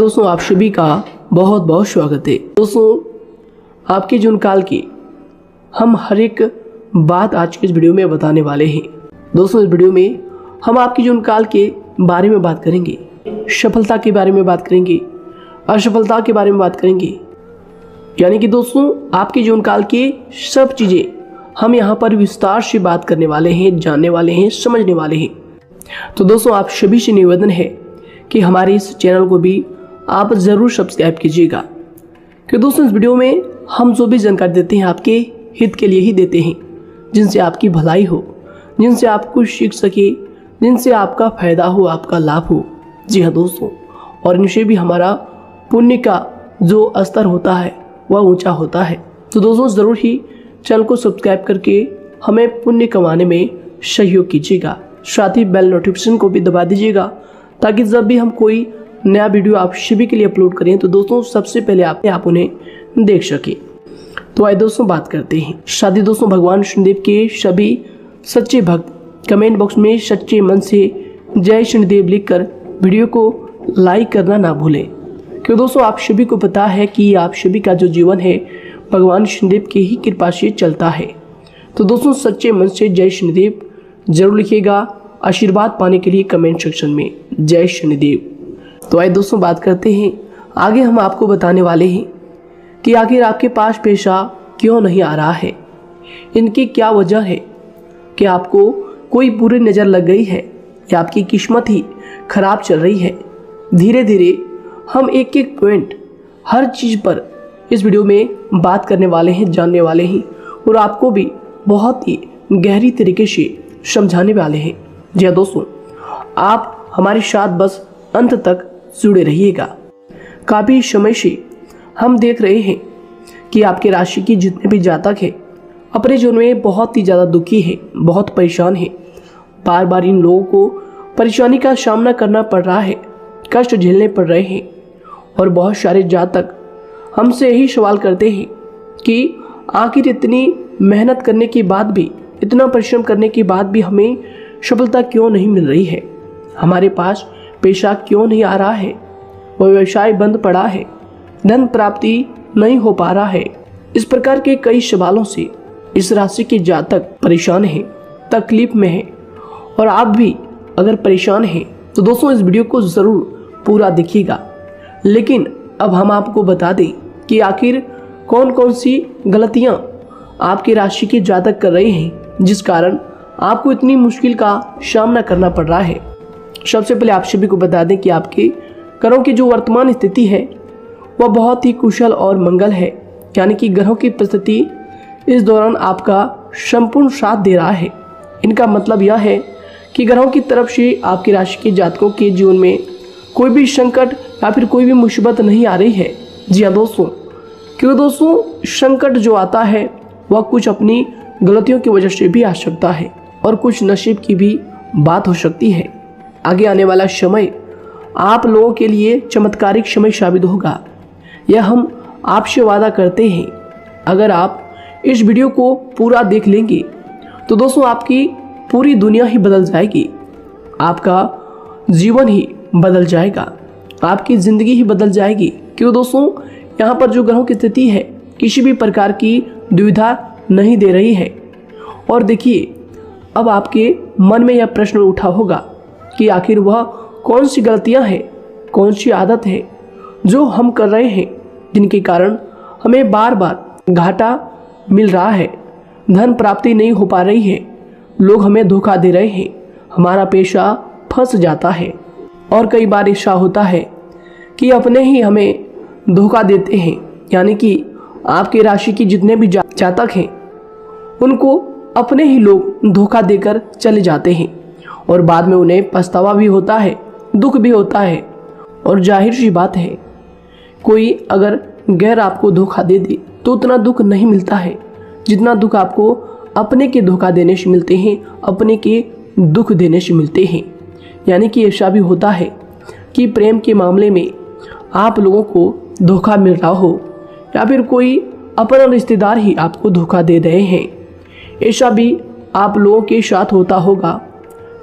दोस्तों आप सभी का बहुत बहुत स्वागत है। दोस्तों आपके जीवन काल की हम हर एक बात आज के इस वीडियो में बताने वाले हैं। दोस्तों इस वीडियो में हम आपके जीवन काल के बारे में बात करेंगे, सफलता के बारे में बात करेंगे, असफलता के बारे में बात करेंगे। यानी कि दोस्तों आपके जीवन काल की सब चीज़ें हम यहाँ पर विस्तार से बात करने वाले हैं, जानने वाले हैं, समझने वाले हैं। तो दोस्तों आप सभी से निवेदन है कि हमारे इस चैनल को भी आप ज़रूर सब्सक्राइब कीजिएगा, कि दोस्तों इस वीडियो में हम जो भी जानकारी देते हैं आपके हित के लिए ही देते हैं, जिनसे आपकी भलाई हो, जिनसे आप कुछ सीख सके, जिनसे आपका फ़ायदा हो, आपका लाभ हो। जी हाँ दोस्तों, और इनसे भी हमारा पुण्य का जो स्तर होता है वह ऊंचा होता है। तो दोस्तों ज़रूर ही चैनल को सब्सक्राइब करके हमें पुण्य कमाने में सहयोग कीजिएगा। साथ ही बेल नोटिफिकेशन को भी दबा दीजिएगा, ताकि जब भी हम कोई नया वीडियो आप सभी के लिए अपलोड करें तो दोस्तों सबसे पहले आप उन्हें देख सकें। तो आइए दोस्तों बात करते हैं। शादी दोस्तों भगवान शनिदेव के सभी सच्चे भक्त कमेंट बॉक्स में सच्चे मन से जय शनिदेव लिखकर वीडियो को लाइक करना ना भूलें, क्योंकि दोस्तों आप सभी को पता है कि आप सभी का जो जीवन है भगवान शनिदेव की ही कृपा से चलता है। तो दोस्तों सच्चे मन से जय शनिदेव जरूर लिखिएगा, आशीर्वाद पाने के लिए कमेंट सेक्शन में जय शनिदेव। तो आइए दोस्तों बात करते हैं। आगे हम आपको बताने वाले हैं कि आखिर आपके पास पैसा क्यों नहीं आ रहा है, इनकी क्या वजह है, कि आपको कोई बुरी नज़र लग गई है या आपकी किस्मत ही खराब चल रही है। धीरे धीरे हम एक एक पॉइंट हर चीज़ पर इस वीडियो में बात करने वाले हैं, जानने वाले हैं, और आपको भी बहुत ही गहरी तरीके से समझाने वाले हैं। जी हाँ दोस्तों, आप हमारे साथ बस अंत तक जुड़े रहिएगा। काफ़ी समय से हम देख रहे हैं कि आपके राशि की जितने भी जातक हैं अपने जीवन में बहुत ही ज़्यादा दुखी है, बहुत परेशान है। बार बार इन लोगों को परेशानी का सामना करना पड़ रहा है, कष्ट झेलने पड़ रहे हैं। और बहुत सारे जातक हमसे यही सवाल करते हैं कि आखिर इतनी मेहनत करने के बाद भी, इतना परिश्रम करने के बाद भी हमें सफलता क्यों नहीं मिल रही है, हमारे पास पैसा क्यों नहीं आ रहा है, वह व्यवसाय बंद पड़ा है, धन प्राप्ति नहीं हो पा रहा है। इस प्रकार के कई सवालों से इस राशि के जातक परेशान हैं, तकलीफ में हैं। और आप भी अगर परेशान हैं तो दोस्तों इस वीडियो को ज़रूर पूरा देखिएगा। लेकिन अब हम आपको बता दें कि आखिर कौन कौन सी गलतियां आपकी राशि के जातक कर रहे हैं, जिस कारण आपको इतनी मुश्किल का सामना करना पड़ रहा है। सबसे पहले आप सभी को बता दें कि आपके ग्रहों की जो वर्तमान स्थिति है वह बहुत ही कुशल और मंगल है, यानी कि ग्रहों की परिस्थिति इस दौरान आपका संपूर्ण साथ दे रहा है। इनका मतलब यह है कि ग्रहों की तरफ से आपकी राशि के जातकों के जीवन में कोई भी संकट या फिर कोई भी मुसीबत नहीं आ रही है। जी हाँ दोस्तों, क्योंकि दोस्तों संकट जो आता है वह कुछ अपनी गलतियों की वजह से भी आ सकता है, और कुछ नसीब की भी बात हो सकती है। आगे आने वाला समय आप लोगों के लिए चमत्कारिक समय साबित होगा, यह हम आपसे वादा करते हैं। अगर आप इस वीडियो को पूरा देख लेंगे तो दोस्तों आपकी पूरी दुनिया ही बदल जाएगी, आपका जीवन ही बदल जाएगा, आपकी ज़िंदगी ही बदल जाएगी। क्यों दोस्तों यहाँ पर जो ग्रहों की स्थिति है किसी भी प्रकार की दुविधा नहीं दे रही है। और देखिए अब आपके मन में यह प्रश्न उठा होगा कि आखिर वह कौन सी गलतियां हैं, कौन सी आदत है जो हम कर रहे हैं, जिनके कारण हमें बार बार घाटा मिल रहा है, धन प्राप्ति नहीं हो पा रही है, लोग हमें धोखा दे रहे हैं, हमारा पैसा फंस जाता है। और कई बार ऐसा होता है कि अपने ही हमें धोखा देते हैं, यानी कि आपके राशि की जितने भी जातक हैं उनको अपने ही लोग धोखा देकर चले जाते हैं, और बाद में उन्हें पछतावा भी होता है, दुख भी होता है। और जाहिर सी बात है, कोई अगर गैर आपको धोखा दे दे तो उतना दुख नहीं मिलता है जितना दुख आपको अपने के धोखा देने से मिलते हैं, अपने के दुख देने से मिलते हैं। यानी कि ऐसा भी होता है कि प्रेम के मामले में आप लोगों को धोखा मिल रहा हो, या फिर कोई अपना रिश्तेदार ही आपको धोखा दे रहे हैं, ऐसा भी आप लोगों के साथ होता होगा।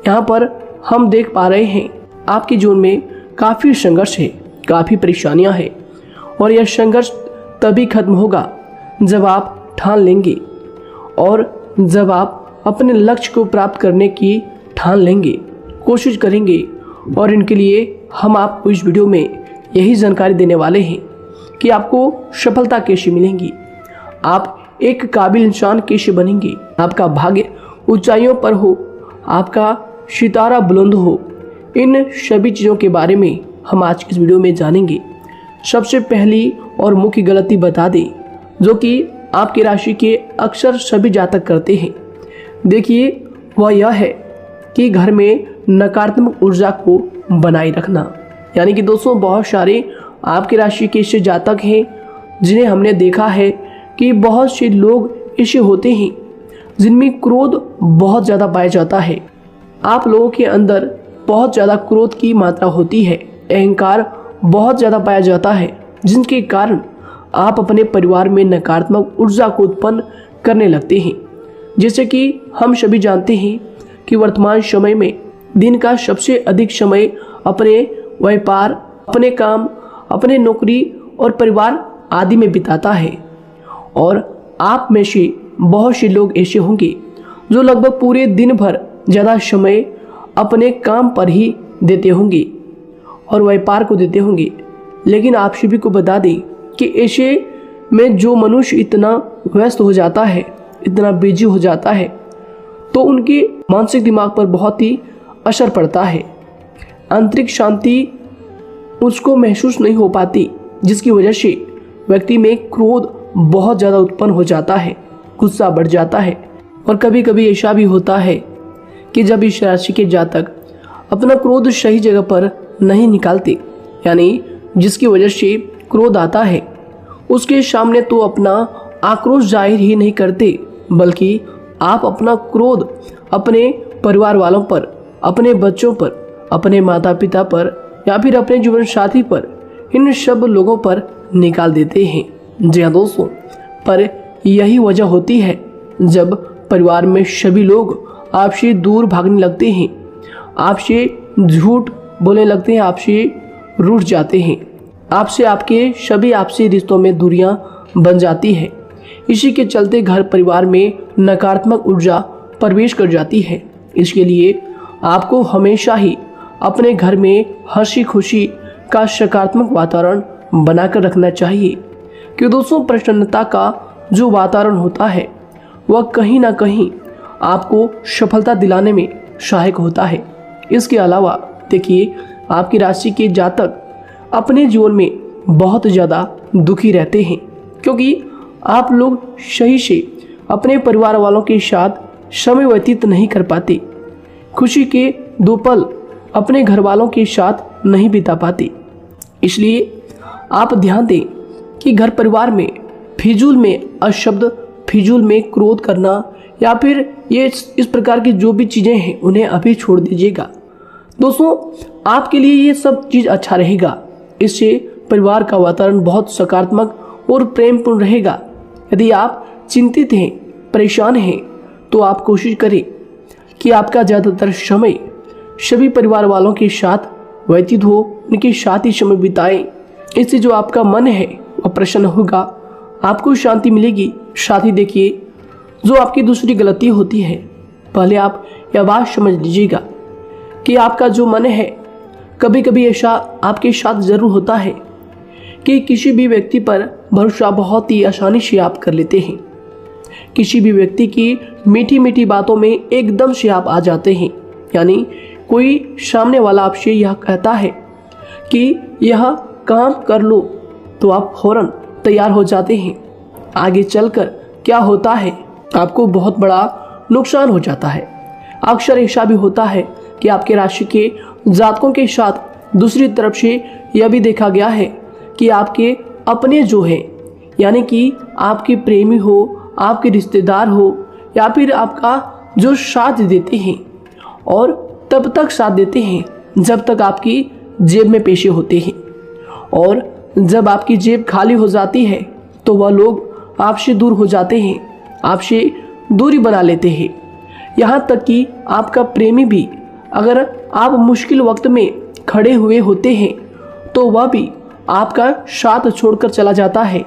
यहाँ पर हम देख पा रहे हैं आपके जीवन में काफ़ी संघर्ष है, काफ़ी परेशानियां हैं और यह संघर्ष तभी खत्म होगा जब आप ठान लेंगे और जब आप अपने लक्ष्य को प्राप्त करने की ठान लेंगे, कोशिश करेंगे। और इनके लिए हम आपको इस वीडियो में यही जानकारी देने वाले हैं कि आपको सफलता कैसे मिलेंगी, आप एक काबिल इंसान कैसे बनेंगे, आपका भाग्य ऊंचाइयों पर हो, आपका सितारा बुलंद हो। इन सभी चीज़ों के बारे में हम आज की इस वीडियो में जानेंगे। सबसे पहली और मुख्य गलती बता दें जो कि आपकी राशि के अक्सर सभी जातक करते हैं, देखिए वह यह है कि घर में नकारात्मक ऊर्जा को बनाए रखना। यानी कि दोस्तों, बहुत सारे आपकी राशि के ऐसे जातक हैं जिन्हें हमने देखा है कि बहुत से लोग ऐसे होते हैं जिनमें क्रोध बहुत ज़्यादा पाया जाता है। आप लोगों के अंदर बहुत ज़्यादा क्रोध की मात्रा होती है, अहंकार बहुत ज़्यादा पाया जाता है, जिनके कारण आप अपने परिवार में नकारात्मक ऊर्जा को उत्पन्न करने लगते हैं। जैसे कि हम सभी जानते हैं कि वर्तमान समय में दिन का सबसे अधिक समय अपने व्यापार, अपने काम, अपने नौकरी और परिवार आदि में बिताता है। और आप में से बहुत से लोग ऐसे होंगे जो लगभग पूरे दिन भर ज़्यादा समय अपने काम पर ही देते होंगे और व्यापार को देते होंगे। लेकिन आप सभी को बता दें कि ऐसे में जो मनुष्य इतना व्यस्त हो जाता है, इतना बिजी हो जाता है, तो उनके मानसिक दिमाग पर बहुत ही असर पड़ता है। आंतरिक शांति उसको महसूस नहीं हो पाती, जिसकी वजह से व्यक्ति में क्रोध बहुत ज़्यादा उत्पन्न हो जाता है, गुस्सा बढ़ जाता है। और कभी कभी ऐसा भी होता है कि जब इस राशि के जातक अपना क्रोध सही जगह पर नहीं निकालते, यानी जिसकी वजह से क्रोध आता है, उसके सामने तो अपना आक्रोश जाहिर ही नहीं करते, बल्कि आप अपना क्रोध अपने परिवार वालों पर, अपने बच्चों पर, अपने माता पिता पर या फिर अपने जीवन साथी पर, इन सब लोगों पर निकाल देते हैं। जी हाँ दोस्तों, पर यही वजह होती है जब परिवार में सभी लोग आपसे दूर भागने लगते हैं, आपसे झूठ बोलने लगते हैं, आपसे रूठ जाते हैं, आपसे आपके सभी आपसी रिश्तों में दूरियां बन जाती है। इसी के चलते घर परिवार में नकारात्मक ऊर्जा प्रवेश कर जाती है। इसके लिए आपको हमेशा ही अपने घर में हंसी खुशी का सकारात्मक वातावरण बनाकर रखना चाहिए कि दोस्तों, प्रसन्नता का जो वातावरण होता है वह कहीं ना कहीं आपको सफलता दिलाने में सहायक होता है। इसके अलावा देखिए, आपकी राशि के जातक अपने जीवन में बहुत ज़्यादा दुखी रहते हैं, क्योंकि आप लोग सही से अपने परिवार वालों के साथ समय व्यतीत नहीं कर पाते, खुशी के दो पल अपने घर वालों के साथ नहीं बिता पाते। इसलिए आप ध्यान दें कि घर परिवार में फिजूल में अशब्द, फिजूल में क्रोध करना या फिर ये इस प्रकार की जो भी चीज़ें हैं उन्हें अभी छोड़ दीजिएगा। दोस्तों, आपके लिए ये सब चीज़ अच्छा रहेगा। इससे परिवार का वातावरण बहुत सकारात्मक और प्रेमपूर्ण रहेगा। यदि आप चिंतित हैं, परेशान हैं, तो आप कोशिश करें कि आपका ज़्यादातर समय सभी परिवार वालों के साथ व्यतीत हो, उनके साथ ही समय बिताएं। इससे जो आपका मन है वह प्रसन्न होगा, आपको शांति मिलेगी। साथ ही देखिए, जो आपकी दूसरी गलती होती है, पहले आप यह बात समझ लीजिएगा कि आपका जो मन है, कभी कभी ऐसा आपके साथ ज़रूर होता है कि किसी भी व्यक्ति पर भरोसा बहुत ही आसानी से आप कर लेते हैं। किसी भी व्यक्ति की मीठी मीठी बातों में एकदम से आप आ जाते हैं। यानी कोई सामने वाला आपसे यह कहता है कि यह काम कर लो, तो आप फौरन तैयार हो जाते हैं। आगे चलकर क्या होता है, आपको बहुत बड़ा नुकसान हो जाता है। अक्सर ऐसा भी होता है कि आपके राशि के जातकों के साथ दूसरी तरफ से यह भी देखा गया है कि आपके अपने जो हैं, यानी कि आपके प्रेमी हो, आपके रिश्तेदार हो या फिर आपका जो साथ देते हैं, और तब तक साथ देते हैं जब तक आपकी जेब में पैसे होते हैं, और जब आपकी जेब खाली हो जाती है तो वह लोग आपसे दूर हो जाते हैं, आपसे दूरी बना लेते हैं। यहाँ तक कि आपका प्रेमी भी, अगर आप मुश्किल वक्त में खड़े हुए होते हैं तो वह भी आपका साथ छोड़कर चला जाता है।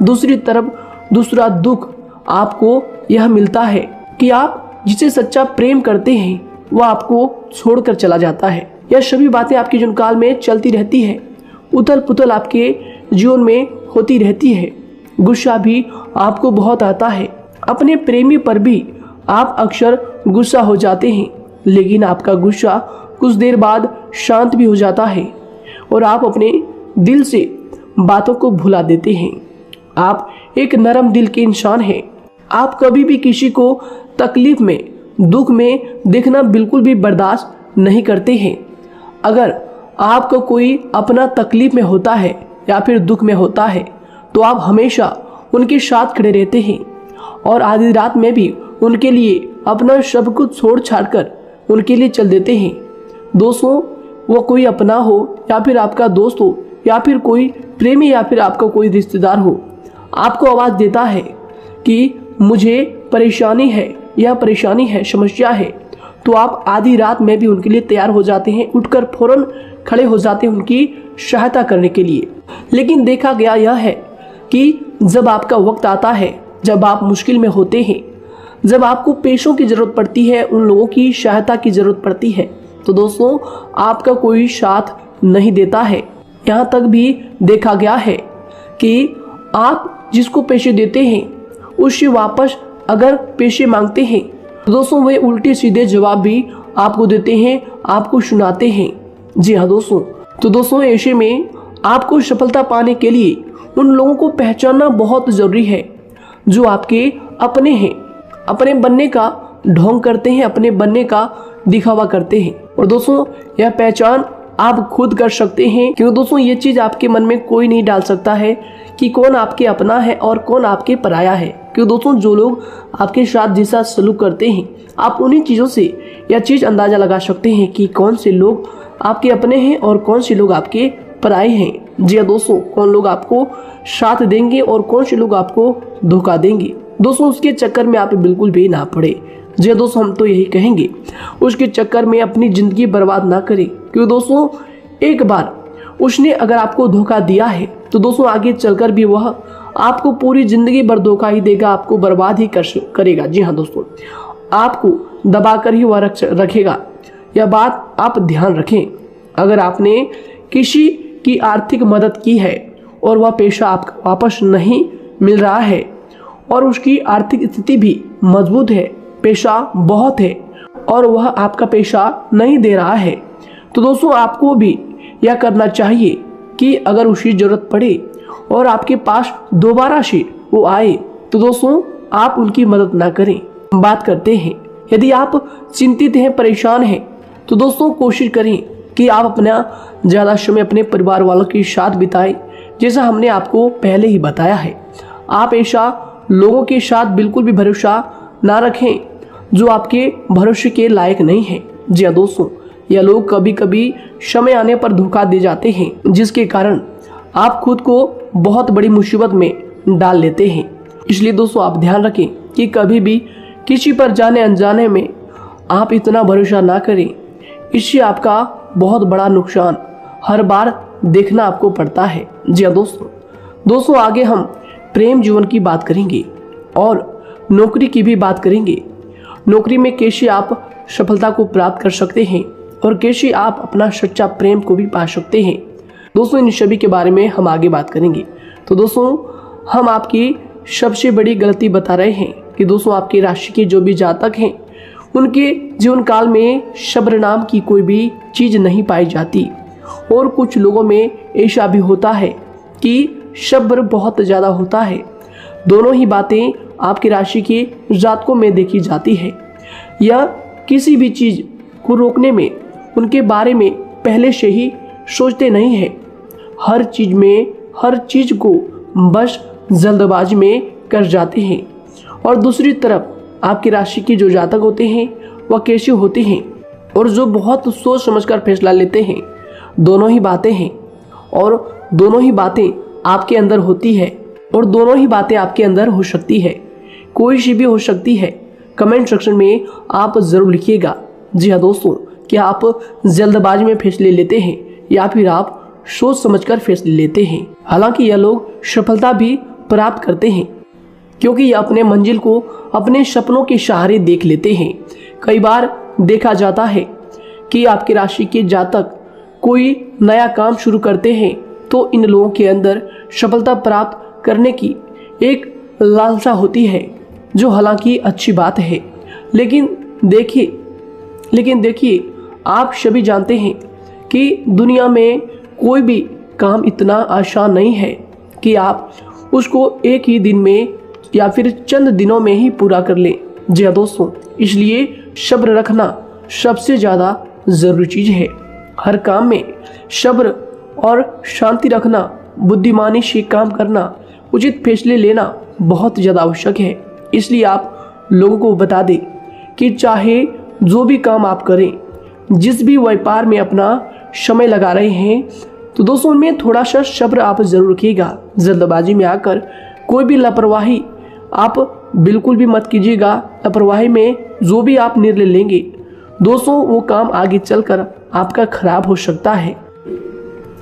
दूसरी तरफ दूसरा दुख आपको यह मिलता है कि आप जिसे सच्चा प्रेम करते हैं वह आपको छोड़कर चला जाता है। यह सभी बातें आपके जीवन काल में चलती रहती है। उथल पुथल आपके जीवन में होती रहती है। गुस्सा भी आपको बहुत आता है। अपने प्रेमी पर भी आप अक्सर गुस्सा हो जाते हैं, लेकिन आपका गुस्सा कुछ देर बाद शांत भी हो जाता है और आप अपने दिल से बातों को भुला देते हैं। आप एक नरम दिल के इंसान हैं। आप कभी भी किसी को तकलीफ में, दुख में देखना बिल्कुल भी बर्दाश्त नहीं करते हैं। अगर आपको कोई अपना तकलीफ में होता है या फिर दुख में होता है तो आप हमेशा उनके साथ खड़े रहते हैं और आधी रात में भी उनके लिए अपना सब कुछ छोड़ छाड़ कर उनके लिए चल देते हैं। दोस्तों, वो कोई अपना हो या फिर आपका दोस्त हो या फिर कोई प्रेमी या फिर आपका कोई रिश्तेदार हो, आपको आवाज़ देता है कि मुझे परेशानी है, यह परेशानी है, समस्या है, तो आप आधी रात में भी उनके लिए तैयार हो जाते हैं, उठकर फौरन खड़े हो जाते हैं उनकी सहायता करने के लिए। लेकिन देखा गया यह है कि जब आपका वक्त आता है, जब आप मुश्किल में होते हैं, जब आपको पैसों की ज़रूरत पड़ती है, उन लोगों की सहायता की ज़रूरत पड़ती है, तो दोस्तों आपका कोई साथ नहीं देता है। यहाँ तक भी देखा गया है कि आप जिसको पैसे देते हैं उससे वापस अगर पैसे मांगते हैं तो दोस्तों वे उल्टे सीधे जवाब भी आपको देते हैं, आपको सुनाते हैं। जी हाँ दोस्तों, तो दोस्तों ऐसे में आपको सफलता पाने के लिए उन लोगों को पहचानना बहुत ज़रूरी है जो आपके अपने हैं, अपने बनने का ढोंग करते हैं, अपने बनने का दिखावा करते हैं। और दोस्तों यह पहचान आप खुद कर सकते हैं, क्योंकि दोस्तों ये चीज़ आपके मन में कोई नहीं डाल सकता है कि कौन आपके अपना है और कौन आपके पराया है। क्योंकि दोस्तों जो लोग आपके साथ जैसा सलूक करते हैं, आप उन्हीं चीज़ों से यह चीज़ अंदाज़ा लगा सकते हैं कि कौन से लोग आपके अपने हैं और कौन से लोग आपके पराए हैं। जी हाँ दोस्तों, कौन लोग आपको साथ देंगे और कौन से लोग आपको धोखा देंगे। दोस्तों उसके चक्कर में आप बिल्कुल भी ना पड़े। जी दोस्तों, हम तो यही कहेंगे, उसके चक्कर में अपनी ज़िंदगी बर्बाद ना करें, क्योंकि दोस्तों एक बार उसने अगर आपको धोखा दिया है तो दोस्तों आगे चलकर भी वह आपको पूरी ज़िंदगी भर धोखा ही देगा, आपको बर्बाद ही करेगा। जी हाँ दोस्तों, आपको दबा कर ही वह रखेगा। यह बात आप ध्यान रखें। अगर आपने किसी की आर्थिक मदद की है और वह पैसा आपको वापस नहीं मिल रहा है और उसकी आर्थिक स्थिति भी मजबूत है, पैसा बहुत है और वह आपका पैसा नहीं दे रहा है, तो दोस्तों आपको भी यह करना चाहिए कि अगर उसकी ज़रूरत पड़े और आपके पास दोबारा से वो आए तो दोस्तों आप उनकी मदद ना करें। बात करते हैं, यदि आप चिंतित हैं, परेशान हैं, तो दोस्तों कोशिश करें कि आप अपना ज़्यादा समय अपने परिवार वालों के साथ बिताएं, जैसा हमने आपको पहले ही बताया है। आप ऐसा लोगों के साथ बिल्कुल भी भरोसा ना रखें जो आपके भरोसे के लायक नहीं है। जी हाँ दोस्तों, यह लोग कभी कभी समय आने पर धोखा दे जाते हैं, जिसके कारण आप खुद को बहुत बड़ी मुसीबत में डाल लेते हैं। इसलिए दोस्तों आप ध्यान रखें कि कभी भी किसी पर जाने अनजाने में आप इतना भरोसा ना करें, इससे आपका बहुत बड़ा नुकसान हर बार देखना आपको पड़ता है। जी हाँ दोस्तों आगे हम प्रेम जीवन की बात करेंगे और नौकरी की भी बात करेंगे। नौकरी में कैसे आप सफलता को प्राप्त कर सकते हैं और कैसे आप अपना सच्चा प्रेम को भी पा सकते हैं। दोस्तों इन सभी के बारे में हम आगे बात करेंगे। तो दोस्तों हम आपकी सबसे बड़ी गलती बता रहे हैं कि दोस्तों आपकी राशि के जो भी जातक हैं उनके जीवन काल में सब्र नाम की कोई भी चीज़ नहीं पाई जाती, और कुछ लोगों में ऐसा भी होता है कि सब्र बहुत ज़्यादा होता है। दोनों ही बातें आपकी राशि के जातकों में देखी जाती है। या किसी भी चीज़ को रोकने में उनके बारे में पहले से ही सोचते नहीं हैं, हर चीज़ को बस जल्दबाजी में कर जाते हैं। और दूसरी तरफ आपकी राशि के जो जातक होते हैं वह कैसे होते हैं और जो बहुत सोच समझकर फैसला लेते हैं। दोनों ही बातें हैं और दोनों ही बातें आपके अंदर होती है और दोनों ही बातें आपके अंदर हो सकती है, कोई सी भी हो सकती है। कमेंट सेक्शन में आप ज़रूर लिखिएगा। जी हाँ दोस्तों, क्या आप जल्दबाजी में फैसले लेते हैं या फिर आप सोच समझकर फैसले लेते हैं। हालांकि यह लोग सफलता भी प्राप्त करते हैं क्योंकि ये अपने मंजिल को अपने सपनों के सहारे देख लेते हैं। कई बार देखा जाता है कि आपकी राशि के जातक कोई नया काम शुरू करते हैं तो इन लोगों के अंदर सफलता प्राप्त करने की एक लालसा होती है, जो हालांकि अच्छी बात है। लेकिन देखिए आप सभी जानते हैं कि दुनिया में कोई भी काम इतना आसान नहीं है कि आप उसको एक ही दिन में या फिर चंद दिनों में ही पूरा कर लें। जी हाँ दोस्तों, इसलिए सब्र रखना सबसे ज़्यादा ज़रूरी चीज़ है। हर काम में सब्र और शांति रखना, बुद्धिमानी से काम करना, उचित फैसले लेना बहुत ज़्यादा आवश्यक है। इसलिए आप लोगों को बता दें कि चाहे जो भी काम आप करें, जिस भी व्यापार में अपना समय लगा रहे हैं, तो दोस्तों उनमें थोड़ा सा सब्र आप जरूर रखिएगा। जल्दबाजी में आकर कोई भी लापरवाही आप बिल्कुल भी मत कीजिएगा। लापरवाही में जो भी आप निर्णय लेंगे दोस्तों, वो काम आगे चलकर आपका खराब हो सकता है।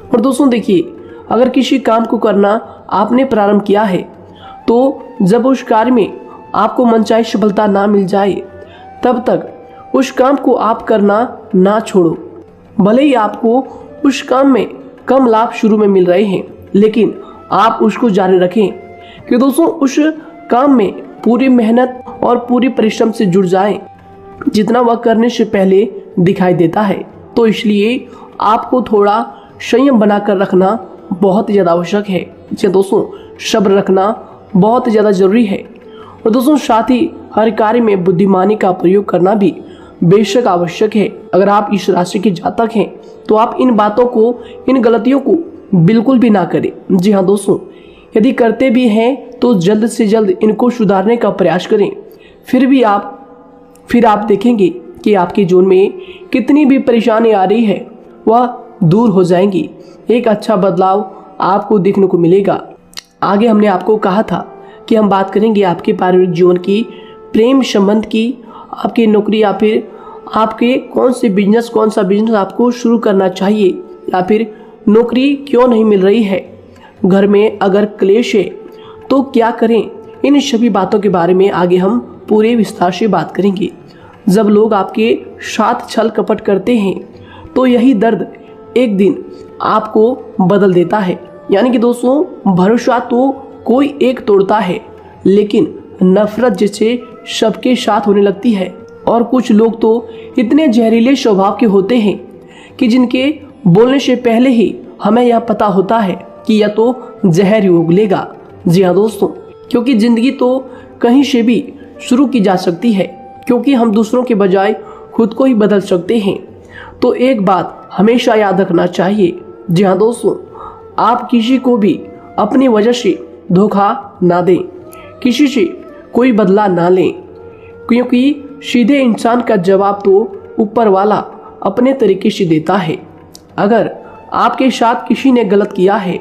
और दोस्तों देखिए, अगर किसी काम को करना आपने प्रारंभ किया है तो जब उस कार्य में आपको मनचाही सफलता ना मिल जाए तब तक उस काम को आप करना ना छोड़ो। भले ही आपको उस काम में कम लाभ शुरू में मिल रहे हैं, लेकिन आप उसको जारी रखें कि दोस्तों उस काम में पूरी मेहनत और पूरी परिश्रम से जुड़ जाएं, जितना वह करने से पहले दिखाई देता है। तो इसलिए आपको थोड़ा संयम बनाकर रखना बहुत ज़्यादा आवश्यक है। जी दोस्तों, सब्र रखना बहुत ज़्यादा जरूरी है। और दोस्तों साथ ही हर कार्य में बुद्धिमानी का प्रयोग करना भी बेशक आवश्यक है। अगर आप इस राशि के जातक हैं तो आप इन बातों को, इन गलतियों को बिल्कुल भी ना करें। जी हाँ दोस्तों, यदि करते भी हैं तो जल्द से जल्द इनको सुधारने का प्रयास करें। फिर आप देखेंगे कि आपके जीवन में कितनी भी परेशानी आ रही है वह दूर हो जाएंगी। एक अच्छा बदलाव आपको देखने को मिलेगा। आगे हमने आपको कहा था कि हम बात करेंगे आपके पारिवारिक जीवन की, प्रेम संबंध की, आपकी नौकरी या फिर आपके कौन सा बिजनेस आपको शुरू करना चाहिए, या फिर नौकरी क्यों नहीं मिल रही है, घर में अगर क्लेश है तो क्या करें। इन सभी बातों के बारे में आगे हम पूरे विस्तार से बात करेंगे। जब लोग आपके साथ छल कपट करते हैं तो यही दर्द एक दिन आपको बदल देता है। यानी कि दोस्तों, भरोसा तो कोई एक तोड़ता है, लेकिन नफरत जैसे सबके साथ होने लगती है। और कुछ लोग तो इतने जहरीले स्वभाव के होते हैं कि जिनके बोलने से पहले ही हमें यह पता होता है कि यह तो जहर ही उगलेगा। जी हाँ दोस्तों, क्योंकि जिंदगी तो कहीं से भी शुरू की जा सकती है, क्योंकि हम दूसरों के बजाय खुद को ही बदल सकते हैं। तो एक बात हमेशा याद रखना चाहिए। जी हाँ दोस्तों, आप किसी को भी अपनी वजह से धोखा ना दें, किसी से कोई बदला ना लें, क्योंकि सीधे इंसान का जवाब तो ऊपर वाला अपने तरीके से देता है। अगर आपके साथ किसी ने गलत किया है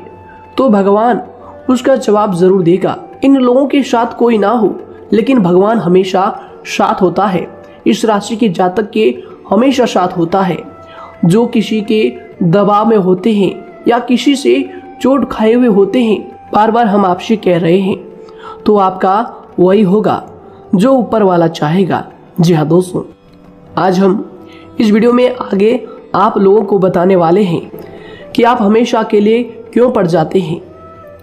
तो भगवान उसका जवाब जरूर देगा। इन लोगों के साथ कोई ना हो, लेकिन भगवान हमेशा साथ होता है। इस राशि के जातक के हमेशा साथ होता है। जो किसी के दबाव में होते हैं या किसी से चोट खाए हुए होते हैं, बार बार हम आपसे कह रहे हैं, तो आपका वही होगा जो ऊपर वाला चाहेगा। जी हाँ दोस्तों, आज हम इस वीडियो में आगे आप लोगों को बताने वाले हैं कि आप हमेशा अकेले क्यों पड़ जाते हैं,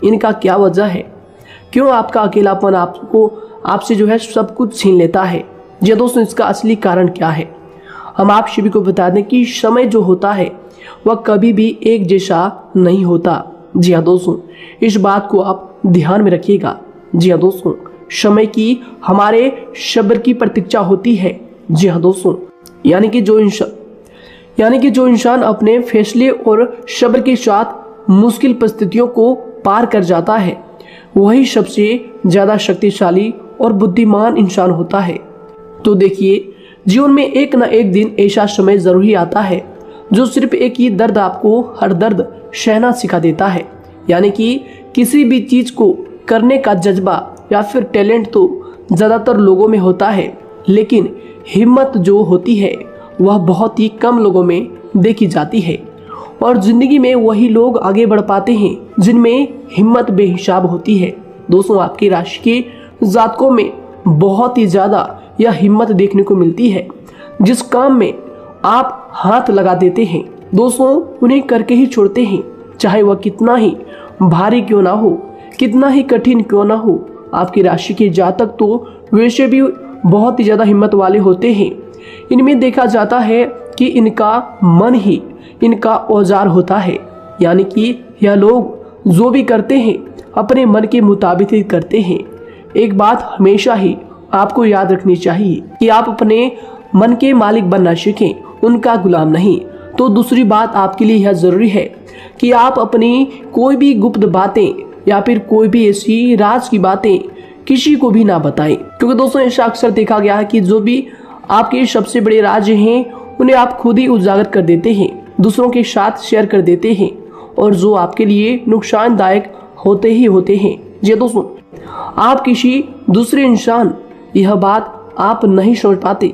इनका क्या वजह है, क्यों आपका अकेलापन आपसे जो है सब कुछ छीन लेता है। जी दोस्तों, इसका असली कारण क्या है, हम आप सभी को बता दें कि समय जो होता है वह कभी भी एक जैसा नहीं होता। जी हाँ दोस्तों, इस बात को आप ध्यान में रखिएगा। जी हाँ दोस्तों, समय की हमारे सब्र की प्रतीक्षा होती है। जी हाँ दोस्तों, यानी कि जो इंसान अपने फैसले और सब्र के साथ मुश्किल परिस्थितियों को पार कर जाता है, वही सबसे ज्यादा शक्तिशाली और बुद्धिमान इंसान होता है। तो देखिए, जीवन में एक ना एक दिन ऐसा समय जरूर ही आता है जो सिर्फ एक ही दर्द आपको हर दर्द सहना सिखा देता है। यानी कि किसी भी चीज को करने का जज्बा या फिर टैलेंट तो ज्यादातर लोगों में होता है, लेकिन हिम्मत जो होती है वह बहुत ही कम लोगों में देखी जाती है। और जिंदगी में वही लोग आगे बढ़ पाते हैं जिनमें हिम्मत बेहिसाब होती है। दोस्तों, आपकी राशि के जातकों में बहुत ही ज्यादा यह हिम्मत देखने को मिलती है। जिस काम में आप हाथ लगा देते हैं दोस्तों, उन्हें करके ही छोड़ते हैं, चाहे वह कितना ही भारी क्यों ना हो, कितना ही कठिन क्यों ना हो। आपकी राशि के जातक तो वैसे भी बहुत ही ज्यादा हिम्मत वाले होते हैं। इनमें देखा जाता है कि इनका मन ही इनका औजार होता है, यानी कि यह लोग जो भी करते हैं अपने मन के मुताबिक ही करते हैं। एक बात हमेशा ही आपको याद रखनी चाहिए कि आप अपने मन के मालिक बनना सीखें, उनका गुलाम नहीं। तो दूसरी बात आपके लिए यह जरूरी है कि आप अपनी कोई भी गुप्त बातें या फिर कोई भी ऐसी राज की बातें किसी को भी ना बताएं, क्योंकि दोस्तों ऐसा अक्सर देखा गया है कि जो भी आपके सबसे बड़े राज हैं उन्हें आप खुद ही उजागर कर देते हैं, दूसरों के साथ शेयर कर देते हैं, और जो आपके लिए नुकसानदायक होते ही होते हैं। जी दोस्तों, आप किसी दूसरे इंसान यह बात आप नहीं समझ पाते,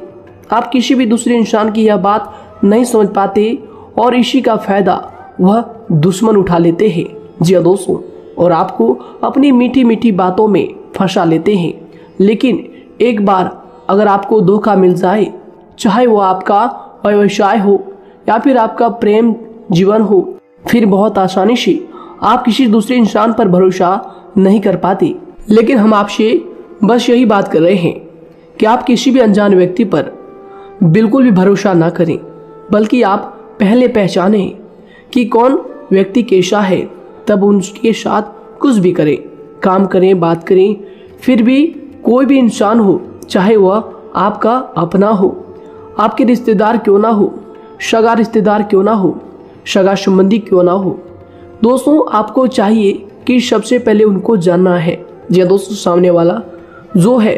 आप किसी भी दूसरे इंसान की यह बात नहीं समझ पाते, और इसी का फायदा वह दुश्मन उठा लेते हैं। जी दोस्तों, और आपको अपनी मीठी मीठी बातों में फंसा लेते हैं। लेकिन एक बार अगर आपको धोखा मिल जाए, चाहे वो आपका व्यवसाय हो या फिर आपका प्रेम जीवन हो, फिर बहुत आसानी से आप किसी दूसरे इंसान पर भरोसा नहीं कर पाते। लेकिन हम आपसे बस यही बात कर रहे हैं कि आप किसी भी अनजान व्यक्ति पर बिल्कुल भी भरोसा ना करें, बल्कि आप पहले पहचानें कि कौन व्यक्ति कैसा है, तब उनके साथ कुछ भी करें, काम करें, बात करें। फिर भी कोई भी इंसान हो, चाहे वह आपका अपना हो, आपके रिश्तेदार क्यों ना हो, सगा रिश्तेदार क्यों ना हो, सगा संबंधी क्यों ना हो, दोस्तों आपको चाहिए कि सबसे पहले उनको जानना है या दोस्तों सामने वाला जो है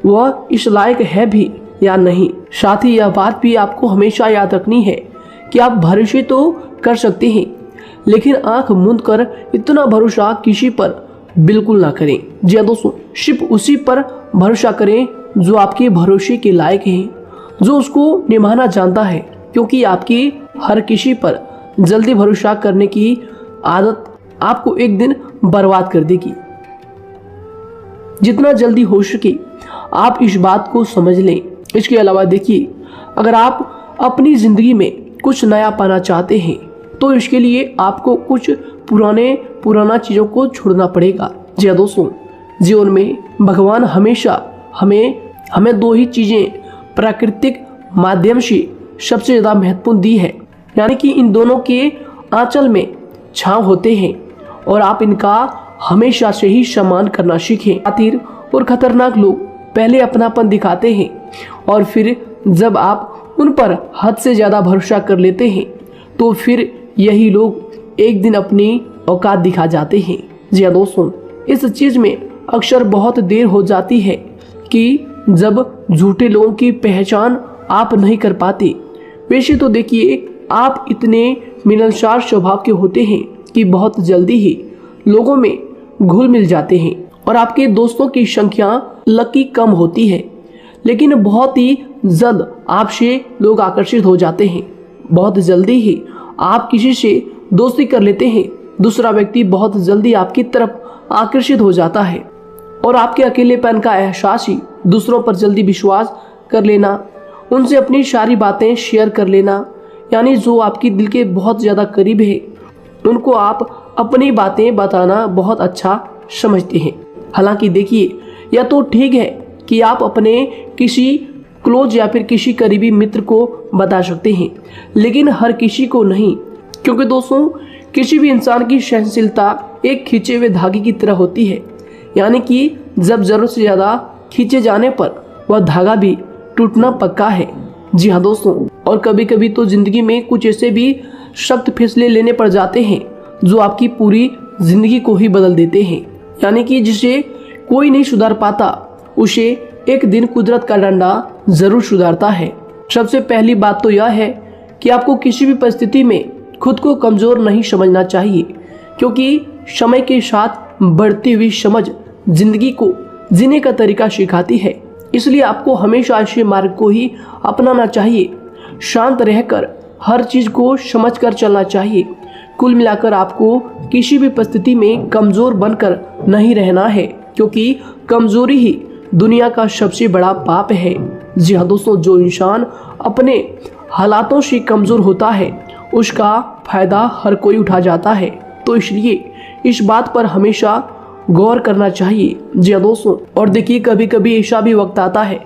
वह इस लायक है भी या नहीं। साथ ही यह बात भी आपको हमेशा याद रखनी है कि आप भरोसे तो कर सकते हैं, लेकिन आंख मूंद कर इतना भरोसा किसी पर बिल्कुल ना करें। जी दोस्तों, सिर्फ उसी पर भरोसा करें जो आपके भरोसे के लायक है, जो उसको निभाना जानता है, क्योंकि आपकी हर किसी पर जल्दी भरोसा करने की आदत आपको एक दिन बर्बाद कर देगी। जितना जल्दी हो सके आप इस बात को समझ लें। इसके अलावा देखिए, अगर आप अपनी जिंदगी में कुछ नया पाना चाहते हैं तो इसके लिए आपको कुछ पुराना चीजों को छोड़ना पड़ेगा। जी दोस्तों, जीवन में भगवान हमेशा हमें दो ही चीजें प्राकृतिक माध्यम से सबसे ज्यादा महत्वपूर्ण दी है, यानी कि इन दोनों के आंचल में छांव होते हैं, और आप इनका हमेशा से ही सम्मान करना सीखें। शातिर और खतरनाक लोग पहले अपनापन दिखाते हैं, और फिर जब आप उन पर हद से ज्यादा भरोसा कर लेते हैं तो फिर यही लोग एक दिन अपनी औकात दिखा जाते हैं। जी हाँ दोस्तों, इस चीज में अक्सर बहुत देर हो जाती है कि जब झूठे लोगों की पहचान आप नहीं कर पाते। वैसे तो देखिए, आप इतने मिलनसार स्वभाव के होते हैं कि बहुत जल्दी ही लोगों में घुल मिल जाते हैं, और आपके दोस्तों की संख्या लकी कम होती है, लेकिन बहुत ही जल्द आपसे लोग आकर्षित हो जाते हैं। बहुत जल्दी ही आप किसी से दोस्ती कर लेते हैं, दूसरा व्यक्ति बहुत जल्दी आपकी तरफ आकर्षित हो जाता है, और आपके अकेलेपन का एहसास ही दूसरों पर जल्दी विश्वास कर लेना, उनसे अपनी सारी बातें शेयर कर लेना, यानी जो आपकी दिल के बहुत ज़्यादा करीब है उनको आप अपनी बातें बताना बहुत अच्छा समझते हैं। हालांकि देखिए, यह तो ठीक है कि आप अपने किसी क्लोज या फिर किसी करीबी मित्र को बता सकते हैं, लेकिन हर किसी को नहीं, क्योंकि दोस्तों किसी भी इंसान की सहनशीलता एक खींचे हुए धागे की तरह होती है, यानी कि जब जरूरत से ज़्यादा खींचे जाने पर वह धागा भी टूटना पक्का है। जी हाँ दोस्तों, और कभी कभी तो जिंदगी में कुछ ऐसे भी सख्त फैसले लेने पड़ जाते हैं जो आपकी पूरी जिंदगी को ही बदल देते हैं, यानी कि जिसे कोई नहीं सुधार पाता उसे एक दिन कुदरत का डंडा जरूर सुधारता है। सबसे पहली बात तो यह है कि आपको किसी भी परिस्थिति में खुद को कमजोर नहीं समझना चाहिए, क्योंकि समय के साथ बढ़ती हुई समझ जिंदगी को जीने का तरीका सिखाती है। इसलिए आपको हमेशा ऐसे मार्ग को ही अपनाना चाहिए। शांत रहकर हर चीज को समझकर चलना चाहिए। कुल मिलाकर आपको किसी भी परिस्थिति में कमजोर बनकर नहीं रहना है, क्योंकि कमजोरी ही दुनिया का सबसे बड़ा पाप है। जी हाँ दोस्तों, जो इंसान अपने हालातों से कमजोर होता है उसका फायदा हर कोई उठा जाता है। तो इसलिए इस बात पर हमेशा गौर करना चाहिए। जी हाँ दोस्तों, और देखिए कभी कभी ऐसा भी वक्त आता है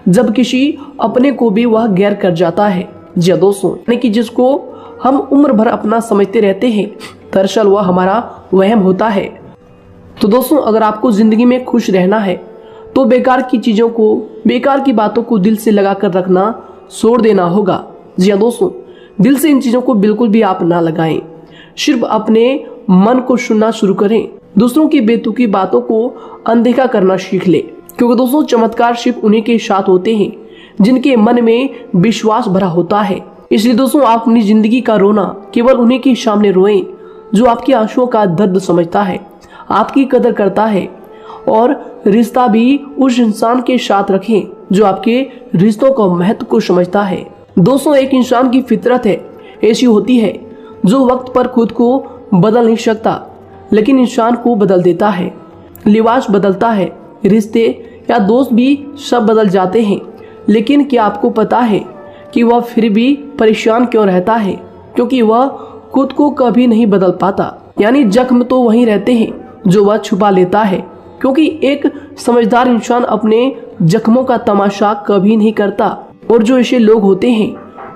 जब किसी अपने को भी वह गैर कर जाता है। जी हाँ दोस्तों, यानी कि जिसको हम उम्र भर अपना समझते रहते हैं, दरअसल वह हमारा वहम होता है। तो दोस्तों, अगर आपको जिंदगी में खुश रहना है तो बेकार की चीजों को, बेकार की बातों को दिल से लगा कर रखना छोड़ देना होगा। जी हाँ दोस्तों, दिल से इन चीजों को बिल्कुल भी आप ना लगाएं। सिर्फ अपने मन को सुनना शुरू करें। दूसरों की बेतुकी बातों को अनदेखा करना सीख ले, क्योंकि दोस्तों चमत्कार सिर्फ उन्हीं के साथ होते हैं जिनके मन में विश्वास भरा होता है। इसलिए दोस्तों, आप अपनी जिंदगी का रोना केवल उन्हीं के सामने रोएं जो आपके आंसुओं का दर्द समझता है, आपकी कदर करता है, और रिश्ता भी उस इंसान के साथ रखें जो आपके रिश्तों का महत्व को समझता है। दोस्तों, एक इंसान की फितरत है ऐसी होती है जो वक्त पर खुद को बदल नहीं सकता, लेकिन इंसान को बदल देता है। लिबास बदलता है, रिश्ते या दोस्त भी सब बदल जाते हैं, लेकिन क्या आपको पता है कि वह फिर भी परेशान क्यों रहता है? क्योंकि वह खुद को कभी नहीं बदल पाता। यानी जख्म तो वहीं रहते हैं जो वह छुपा लेता है, क्योंकि एक समझदार इंसान अपने जख्मों का तमाशा कभी नहीं करता, और जो ऐसे लोग होते हैं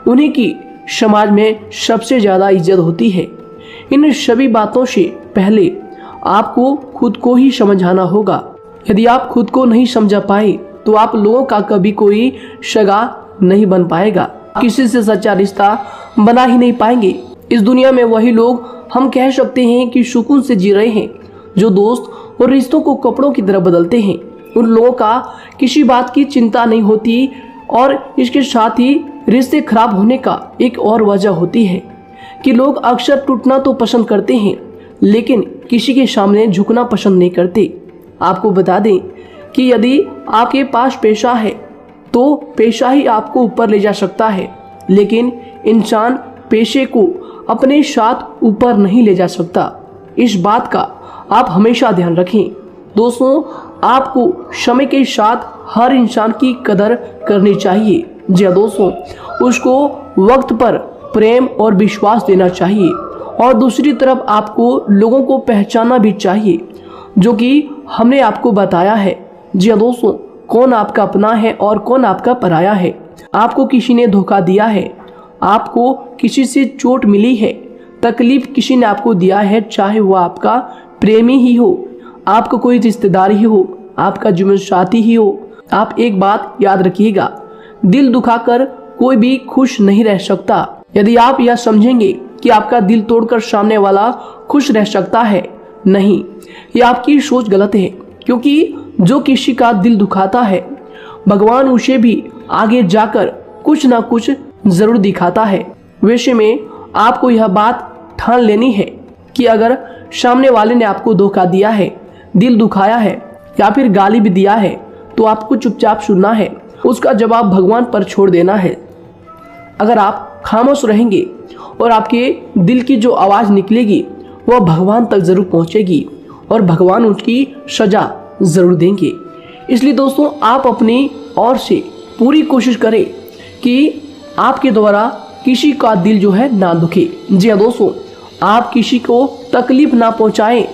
उन्हीं की समाज में सबसे ज्यादा इज्जत होती है। इन सभी बातों से पहले आपको खुद को ही समझाना होगा। यदि आप खुद को नहीं समझा पाए तो आप लोगों का कभी कोई सगा नहीं बन पाएगा, किसी से सच्चा रिश्ता बना ही नहीं पाएंगे। इस दुनिया में वही लोग हम कह सकते हैं कि सुकून से जी रहे हैं जो दोस्त और रिश्तों को कपड़ों की तरह बदलते हैं। उन लोगों का किसी बात की चिंता नहीं होती, और इसके साथ ही रिश्ते खराब होने का एक और वजह होती है कि लोग अक्सर टूटना तो पसंद करते हैं, लेकिन किसी के सामने झुकना पसंद नहीं करते। आपको बता दें कि यदि आपके पास पैसा है तो पैसा ही आपको ऊपर ले जा सकता है, लेकिन इंसान पैसे को अपने साथ ऊपर नहीं ले जा सकता। इस बात का आप हमेशा ध्यान रखें। दोस्तों, आपको समय के साथ हर इंसान की कदर करनी चाहिए। जी हाँ दोस्तों, उसको वक्त पर प्रेम और विश्वास देना चाहिए, और दूसरी तरफ आपको लोगों को पहचानना भी चाहिए जो कि हमने आपको बताया है। जी हाँ दोस्तों, कौन आपका अपना है और कौन आपका पराया है। आपको किसी ने धोखा दिया है, आपको किसी से चोट मिली है, तकलीफ किसी ने आपको दिया है, चाहे वो आपका प्रेमी ही हो, आपका कोई रिश्तेदार ही हो, आपका जीवन साथी ही हो, आप एक बात याद रखिएगा, दिल दुखाकर कोई भी खुश नहीं रह सकता। यदि आप यह समझेंगे कि आपका दिल तोड़कर सामने वाला खुश रह सकता है, नहीं, यह आपकी सोच गलत है, क्योंकि जो किसी का दिल दुखाता है भगवान उसे भी आगे जाकर कुछ ना कुछ जरूर दिखाता है। वैसे में आपको यह बात ठान लेनी है कि अगर सामने वाले ने आपको धोखा दिया है, दिल दुखाया है या फिर गाली भी दिया है, तो आपको चुपचाप सुनना है, उसका जवाब भगवान पर छोड़ देना है। अगर आप खामोश रहेंगे और आपके दिल की जो आवाज निकलेगी वह भगवान तक जरूर पहुंचेगी, और भगवान उसकी सजा जरूर देंगे। इसलिए दोस्तों, आप अपनी ओर से पूरी कोशिश करें कि आपके द्वारा किसी का दिल जो है ना दुखे। जी हाँ दोस्तों, आप किसी को तकलीफ ना पहुंचाएं,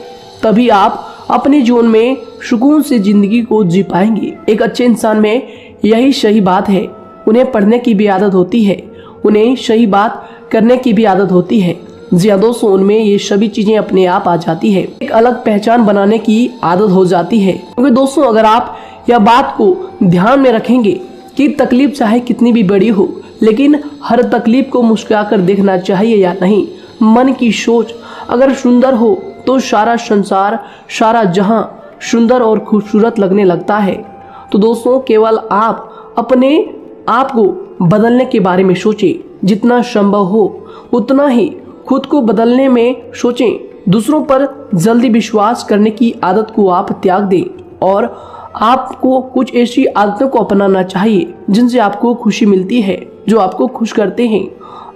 तभी आप अपने जीवन में सुकून से जिंदगी को जी पाएंगे। एक अच्छे इंसान में यही सही बात है। उन्हें पढ़ने की भी आदत होती है, उन्हें सही बात करने की भी आदत होती है। जी हाँ दोस्तों, उनमें ये सभी चीजें अपने आप आ जाती है। एक अलग पहचान बनाने की आदत हो जाती है। क्योंकि दोस्तों, अगर आप यह बात को ध्यान में रखेंगे कि तकलीफ चाहे कितनी भी बड़ी हो, लेकिन हर तकलीफ को मुस्कुराकर देखना चाहिए या नहीं। मन की सोच अगर सुंदर हो तो सारा संसार, सारा जहां सुंदर और खूबसूरत लगने लगता है। तो दोस्तों, केवल आप अपने आप को बदलने के बारे में सोचें, जितना संभव हो उतना ही खुद को बदलने में सोचें। दूसरों पर जल्दी विश्वास करने की आदत को आप त्याग दें, और आपको कुछ ऐसी आदतों को अपनाना चाहिए जिनसे आपको खुशी मिलती है। जो आपको खुश करते हैं,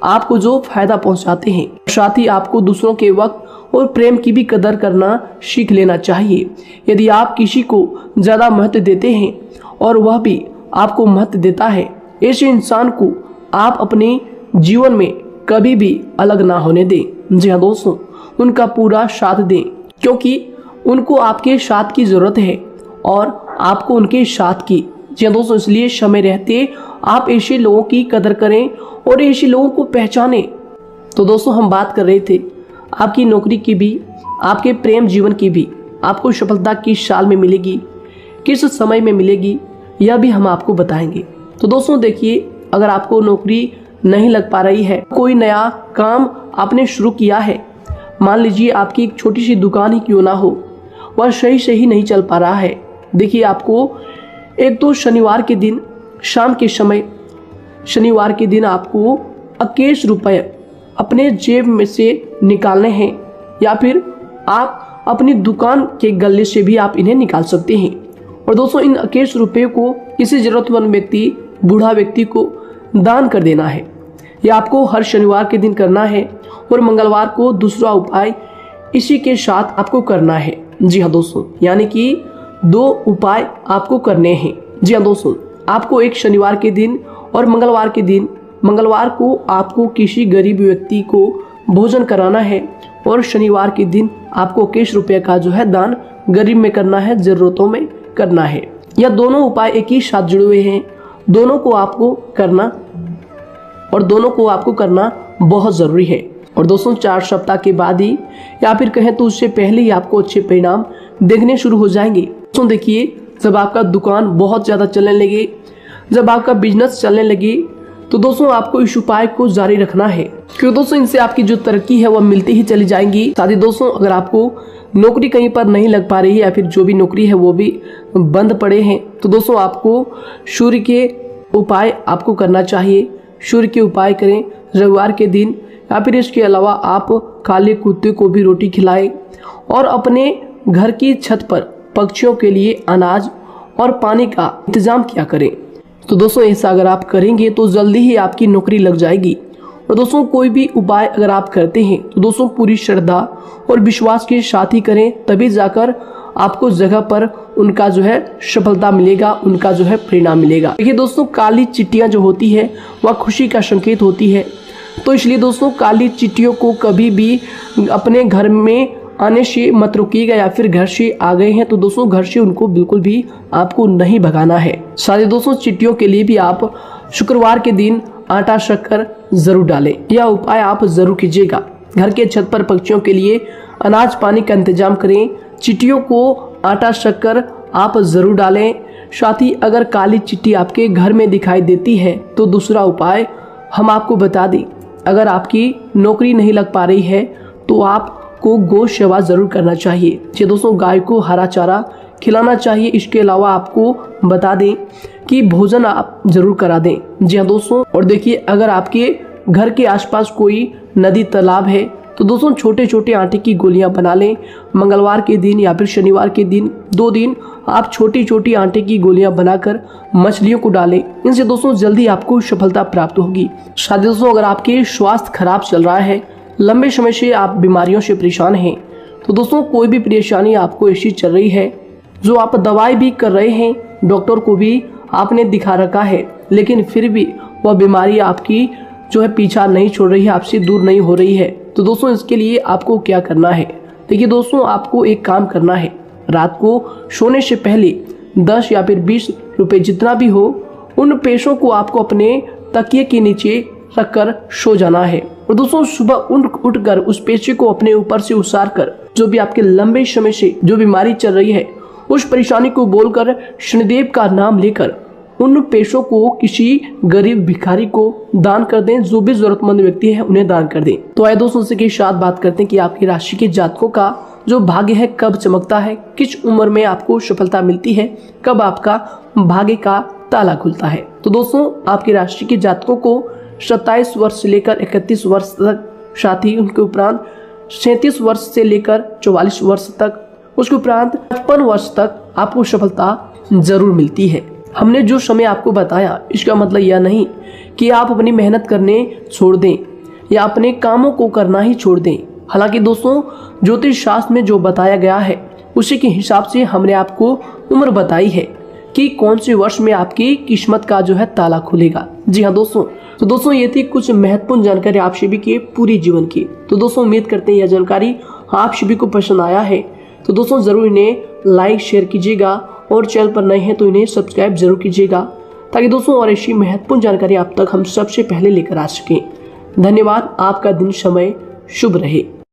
आपको जो फायदा पहुंचाते हैं। साथ ही आपको दूसरों के वक्त और प्रेम की भी कदर करना सीख लेना चाहिए। यदि आप किसी को ज़्यादा महत्व देते हैं और वह भी आपको महत्व देता है, ऐसे इंसान को आप अपने जीवन में कभी भी अलग ना होने दें। जी हाँ दोस्तों, उनका पूरा साथ दें, क्योंकि उनको आपके साथ की ज़रूरत है और आपको उनके साथ की। जी हाँ दोस्तों, इसलिए समय रहते आप ऐसे लोगों की कदर करें और ऐसे लोगों को पहचानें। तो दोस्तों, हम बात कर रहे थे आपकी नौकरी की भी, आपके प्रेम जीवन की भी। आपको सफलता किस साल में मिलेगी, किस समय में मिलेगी, यह भी हम आपको बताएंगे। तो दोस्तों देखिए, अगर आपको नौकरी नहीं लग पा रही है, कोई नया काम आपने शुरू किया है, मान लीजिए आपकी एक छोटी सी दुकान ही क्यों ना हो, वह सही नहीं चल पा रहा है। देखिए, आपको एक तो शनिवार के दिन शाम के समय, शनिवार के दिन आपको 21 रुपये अपने जेब में से निकालने हैं, या फिर आप अपनी दुकान के गले से भी आप इन्हें निकाल सकते हैं। और दोस्तों, इन 21 रुपये को किसी जरूरतमंद व्यक्ति, बूढ़ा व्यक्ति को दान कर देना है। यह आपको हर शनिवार के दिन करना है और मंगलवार को दूसरा उपाय इसी के साथ आपको करना है। जी हाँ दोस्तों, यानी कि 2 उपाय आपको करने हैं। जी हाँ दोस्तों, आपको एक शनिवार के दिन और मंगलवार के दिन, मंगलवार को आपको किसी गरीब व्यक्ति को भोजन कराना है और शनिवार के दिन आपको 21 रुपये का जो है दान गरीब में करना है, जरूरतों में करना है। यह दोनों उपाय एक ही साथ जुड़े हुए हैं, दोनों को आपको करना और दोनों को आपको करना बहुत ज़रूरी है। और दोस्तों, 4 सप्ताह के बाद ही, या फिर कहें तो उससे पहले ही आपको अच्छे परिणाम देखने शुरू हो जाएंगे। दोस्तों देखिए, जब आपका दुकान बहुत ज़्यादा चलने लगे, जब आपका बिजनेस चलने लगे, तो दोस्तों आपको इस उपाय को जारी रखना है, क्योंकि दोस्तों इनसे आपकी जो तरक्की है वह मिलती ही चली जाएंगी। साथ ही दोस्तों, अगर आपको नौकरी कहीं पर नहीं लग पा रही है या फिर जो भी नौकरी है वो भी बंद पड़े हैं, तो दोस्तों आपको सूर्य के उपाय आपको करना चाहिए। सूर्य के उपाय करें रविवार के दिन, या फिर इसके अलावा आप काले कुत्ते को भी रोटी खिलाएं और अपने घर की छत पर पक्षियों के लिए अनाज और पानी का इंतजाम किया करें। तो दोस्तों, ऐसा अगर आप करेंगे तो जल्दी ही आपकी नौकरी लग जाएगी। और दोस्तों, कोई भी उपाय अगर आप करते हैं तो दोस्तों पूरी श्रद्धा और विश्वास के साथ ही करें, तभी जाकर आपको जगह पर उनका जो है सफलता मिलेगा, उनका जो है परिणाम मिलेगा। देखिए दोस्तों, काली चिट्टियां जो होती है वह खुशी का संकेत होती है, तो इसलिए दोस्तों काली चिट्टियों को कभी भी अपने घर में आने से मत रोकिएगा, या फिर घर से आ गए हैं तो दोस्तों घर से उनको बिल्कुल भी आपको नहीं भगाना है। साथ दोस्तों, चिट्टियों के लिए भी आप शुक्रवार के दिन आटा शक्कर जरूर डालें, यह उपाय आप जरूर कीजिएगा। घर के छत पर पक्षियों के लिए अनाज पानी का इंतजाम करें, चिट्टियों को आटा शक्कर आप जरूर डालें। साथ ही अगर काली चिट्टी आपके घर में दिखाई देती है तो दूसरा उपाय हम आपको बता दें, अगर आपकी नौकरी नहीं लग पा रही है तो आपको गौ सेवा जरूर करना चाहिए। जी दोस्तों, गाय को हरा चारा खिलाना चाहिए। इसके अलावा आपको बता दें कि भोजन आप जरूर करा दें। जी हाँ दोस्तों, और देखिए, अगर आपके घर के आसपास कोई नदी तालाब है तो दोस्तों छोटे छोटे आटे की गोलियां बना लें। मंगलवार के दिन या फिर शनिवार के दिन 2 दिन आप छोटी छोटी आटे की गोलियां बनाकर मछलियों को डालें। इनसे दोस्तों जल्दी आपको सफलता प्राप्त होगी। साथ ही दोस्तों, अगर आपके स्वास्थ्य खराब चल रहा है, लंबे समय से आप बीमारियों से परेशान हैं, तो दोस्तों कोई भी परेशानी आपको ऐसी चल रही है जो आप दवाई भी कर रहे हैं, डॉक्टर को भी आपने दिखा रखा है, लेकिन फिर भी वह बीमारी आपकी जो है पीछा नहीं छोड़ रही है, आपसे दूर नहीं हो रही है, तो दोस्तों इसके लिए आपको क्या करना है। देखिए दोस्तों, आपको एक काम करना है, रात को सोने से पहले 10 या फिर 20 रुपए जितना भी हो, उन पैसों को आपको अपने तकिए के नीचे रखकर सो जाना है। और दोस्तों सुबह उठकर उस पैसे को अपने ऊपर से उतार कर, जो भी आपके लंबे समय से जो बीमारी चल रही है उस परेशानी को बोलकर शनिदेव का नाम लेकर उन पैसों को किसी गरीब भिखारी को दान कर दें। जो भी जरूरतमंद व्यक्ति है उन्हें दान कर दें। तो आइए दोस्तों के साथ बात करते हैं कि आपकी राशि के जातकों का जो भाग्य है कब चमकता है, किस उम्र में आपको सफलता मिलती है, कब आपका भाग्य का ताला खुलता है। तो दोस्तों आपकी राशि के जातकों को 27 वर्ष से लेकर 31 वर्ष तक, साथ ही उनके उपरांत 37 वर्ष से लेकर 44 वर्ष तक, उसके उपरांत 55 वर्ष तक आपको सफलता जरूर मिलती है। हमने जो समय आपको बताया इसका मतलब यह नहीं कि आप अपनी मेहनत करने छोड़ दें या अपने कामों को करना ही छोड़ दें। हालांकि दोस्तों, ज्योतिष शास्त्र में जो बताया गया है उसी के हिसाब से हमने आपको उम्र बताई है कि कौन से वर्ष में आपकी किस्मत का जो है ताला खुलेगा। जी हाँ दोस्तों, तो दोस्तों ये थी कुछ महत्वपूर्ण जानकारी आप सभी के पूरी जीवन की। तो दोस्तों उम्मीद करते हैं यह जानकारी आप सभी को पसंद आया है। तो दोस्तों जरूर इन्हें लाइक शेयर कीजिएगा और चैनल पर नए हैं तो इन्हें सब्सक्राइब जरूर कीजिएगा, ताकि दोस्तों और ऐसी महत्वपूर्ण जानकारी आप तक हम सबसे पहले लेकर आ सकें। धन्यवाद। आपका दिन समय शुभ रहे।